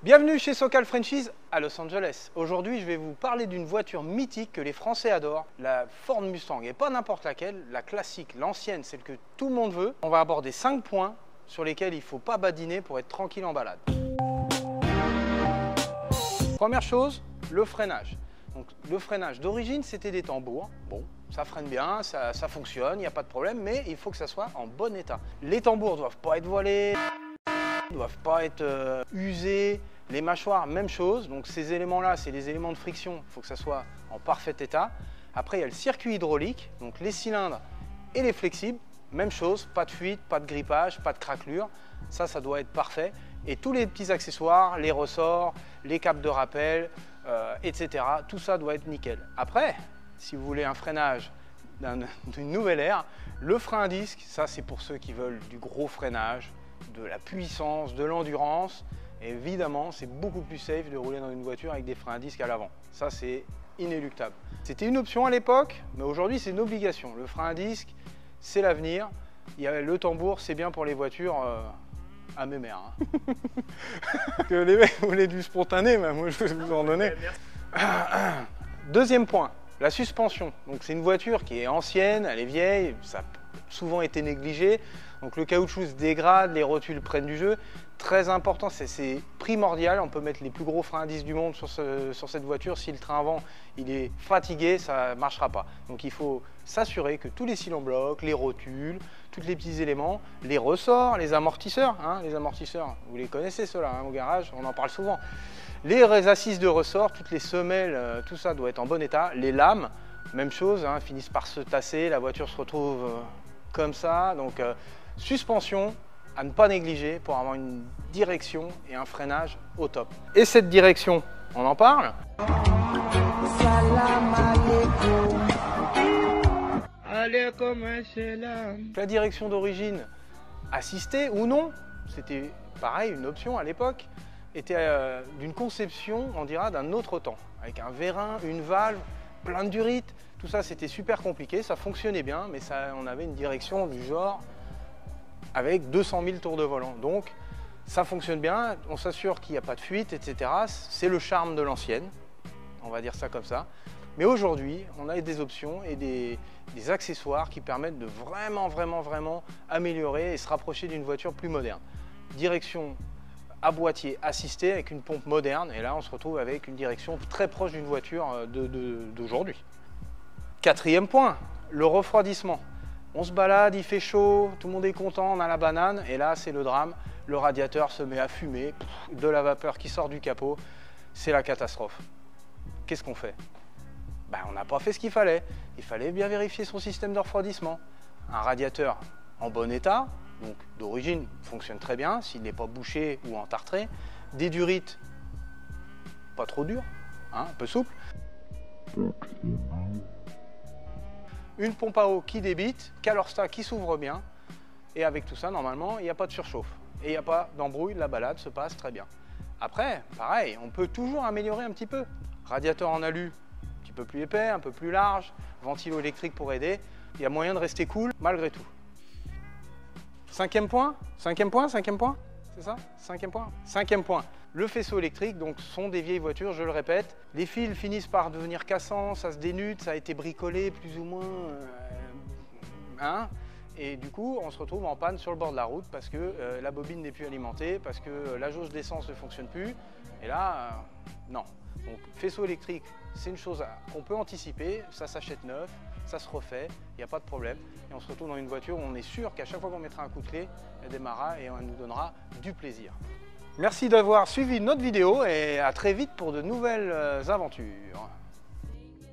Bienvenue chez Socal Franchise à Los Angeles. Aujourd'hui, je vais vous parler d'une voiture mythique que les Français adorent, la Ford Mustang. Et pas n'importe laquelle, la classique, l'ancienne, celle que tout le monde veut. On va aborder 5 points sur lesquels il ne faut pas badiner pour être tranquille en balade. Première chose, le freinage. Donc, le freinage d'origine, c'était des tambours. Bon, ça freine bien, ça fonctionne, il n'y a pas de problème, mais il faut que ça soit en bon état. Les tambours ne doivent pas être voilés, ne doivent pas être usés. Les mâchoires, même chose. Donc ces éléments-là, c'est les éléments de friction. Il faut que ça soit en parfait état. Après, il y a le circuit hydraulique, donc les cylindres et les flexibles. Même chose, pas de fuite, pas de grippage, pas de craquelure. Ça doit être parfait. Et tous les petits accessoires, les ressorts, les câbles de rappel, etc. Tout ça doit être nickel. Après, si vous voulez un freinage d'une nouvelle ère, le frein à disque, ça c'est pour ceux qui veulent du gros freinage, de la puissance, de l'endurance. Évidemment, c'est beaucoup plus safe de rouler dans une voiture avec des freins à disque à l'avant. Ça, c'est inéluctable. C'était une option à l'époque, mais aujourd'hui, c'est une obligation. Le frein à disque, c'est l'avenir. Le tambour, c'est bien pour les voitures à mes mères. Hein. Que les mecs voulaient du spontané, mais moi, je vais vous en donner. Deuxième point, la suspension. Donc, c'est une voiture qui est ancienne, elle est vieille, ça a souvent été négligé. Donc, le caoutchouc se dégrade, les rotules prennent du jeu. Très important, c'est primordial. On peut mettre les plus gros freins à disque du monde sur cette voiture. Si le train avant il est fatigué, ça ne marchera pas. Donc il faut s'assurer que tous les cylindres blocs, les rotules, tous les petits éléments, les ressorts, les amortisseurs, vous les connaissez ceux-là au garage, on en parle souvent. Les assises de ressort, toutes les semelles, tout ça doit être en bon état. Les lames, même chose, finissent par se tasser, la voiture se retrouve comme ça. Donc suspension à ne pas négliger pour avoir une direction et un freinage au top. Et cette direction, on en parle? La direction d'origine, assistée ou non, c'était pareil, une option à l'époque, était d'une conception, on dira, d'un autre temps, avec un vérin, une valve, plein de durites, tout ça c'était super compliqué, ça fonctionnait bien, mais on avait une direction du genre avec 200 000 tours de volant. Donc ça fonctionne bien, on s'assure qu'il n'y a pas de fuite, etc. C'est le charme de l'ancienne, on va dire ça comme ça. Mais aujourd'hui, on a des options et des accessoires qui permettent de vraiment améliorer et se rapprocher d'une voiture plus moderne. Direction à boîtier assisté avec une pompe moderne, et là on se retrouve avec une direction très proche d'une voiture d'aujourd'hui. Quatrième point, le refroidissement. On se balade, il fait chaud, tout le monde est content, on a la banane, et là c'est le drame, le radiateur se met à fumer, de la vapeur qui sort du capot, c'est la catastrophe. Qu'est-ce qu'on fait? On n'a pas fait ce qu'il fallait bien vérifier son système de refroidissement. Un radiateur en bon état, donc d'origine fonctionne très bien, s'il n'est pas bouché ou entartré, des durites pas trop dures, un peu souples. Une pompe à eau qui débite, calorstat qui s'ouvre bien, et avec tout ça, normalement, il n'y a pas de surchauffe. Et il n'y a pas d'embrouille, la balade se passe très bien. Après, pareil, on peut toujours améliorer un petit peu. Radiateur en alu, un petit peu plus épais, un peu plus large, ventilo électrique pour aider. Il y a moyen de rester cool malgré tout. Cinquième point, c'est ça? Cinquième point. Le faisceau électrique, donc, sont des vieilles voitures, je le répète. Les fils finissent par devenir cassants, ça se dénude, ça a été bricolé plus ou moins. Et du coup, on se retrouve en panne sur le bord de la route parce que la bobine n'est plus alimentée, parce que la jauge d'essence ne fonctionne plus. Et là, non. Donc, faisceau électrique, c'est une chose qu'on peut anticiper, ça s'achète neuf, ça se refait, il n'y a pas de problème. Et on se retrouve dans une voiture où on est sûr qu'à chaque fois qu'on mettra un coup de clé, elle démarrera et on nous donnera du plaisir. Merci d'avoir suivi notre vidéo et à très vite pour de nouvelles aventures.